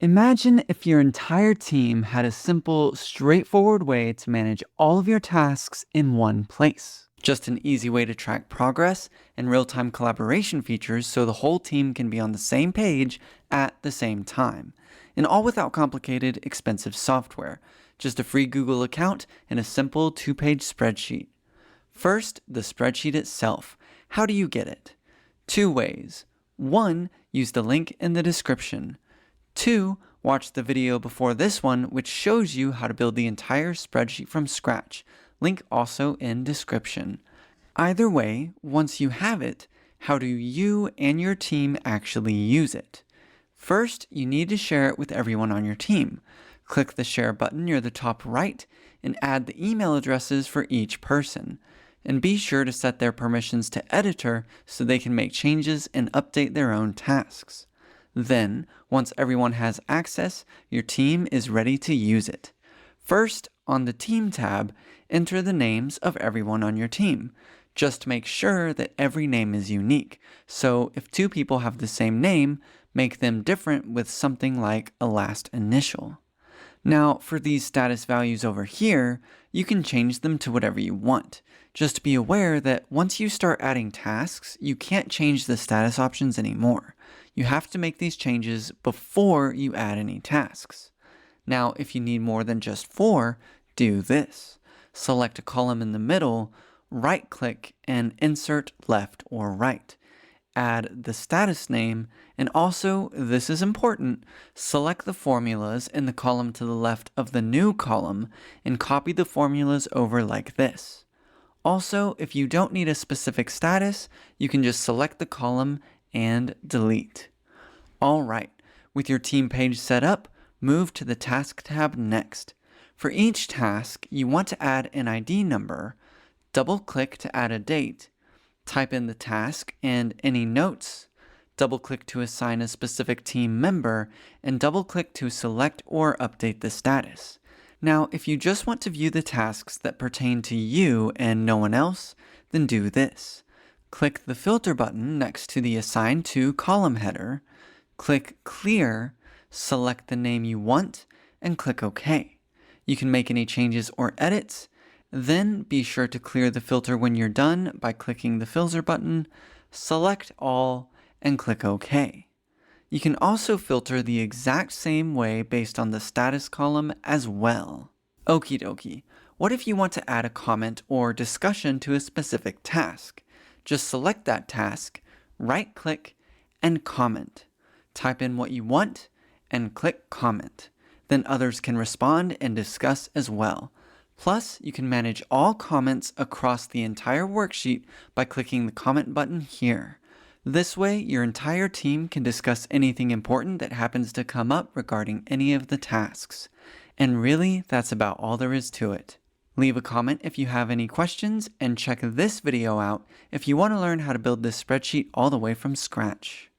Imagine if your entire team had a simple, straightforward way to manage all of your tasks in one place. Just an easy way to track progress and real-time collaboration features so the whole team can be on the same page at the same time. And all without complicated, expensive software. Just a free Google account and a simple 2-page spreadsheet. First, the spreadsheet itself. How do you get it? 2 ways. 1. Use the link in the description. 2. Watch the video before this one, which shows you how to build the entire spreadsheet from scratch. Link also in description. Either way, once you have it, how do you and your team actually use it? First, you need to share it with everyone on your team. Click the share button near the top right and add the email addresses for each person. And be sure to set their permissions to editor so they can make changes and update their own tasks. Then, once everyone has access, your team is ready to use it. First, on the Team tab, enter the names of everyone on your team. Just make sure that every name is unique. So if 2 people have the same name, make them different with something like a last initial. Now, for these status values over here, you can change them to whatever you want. Just be aware that once you start adding tasks, you can't change the status options anymore. You have to make these changes before you add any tasks. Now, if you need more than just 4, do this. Select a column in the middle, right-click, and insert left or right. Add the status name, and also, this is important, select the formulas in the column to the left of the new column and copy the formulas over like this. Also, if you don't need a specific status, you can just select the column and delete. Alright, with your team page set up, move to the Task tab next. For each task, you want to add an ID number, double-click to add a date, type in the task and any notes, double-click to assign a specific team member, and double-click to select or update the status. Now, if you just want to view the tasks that pertain to you and no one else, then do this. Click the filter button next to the Assign To column header, click Clear, select the name you want, and click OK. You can make any changes or edits. Then be sure to clear the filter when you're done by clicking the filter button, select all, and click OK. You can also filter the exact same way based on the status column as well. Okie dokie. What if you want to add a comment or discussion to a specific task? Just select that task, right-click, and comment. Type in what you want, and click Comment. Then others can respond and discuss as well. Plus, you can manage all comments across the entire worksheet by clicking the comment button here. This way, your entire team can discuss anything important that happens to come up regarding any of the tasks. And really, that's about all there is to it. Leave a comment if you have any questions, and check this video out if you want to learn how to build this spreadsheet all the way from scratch.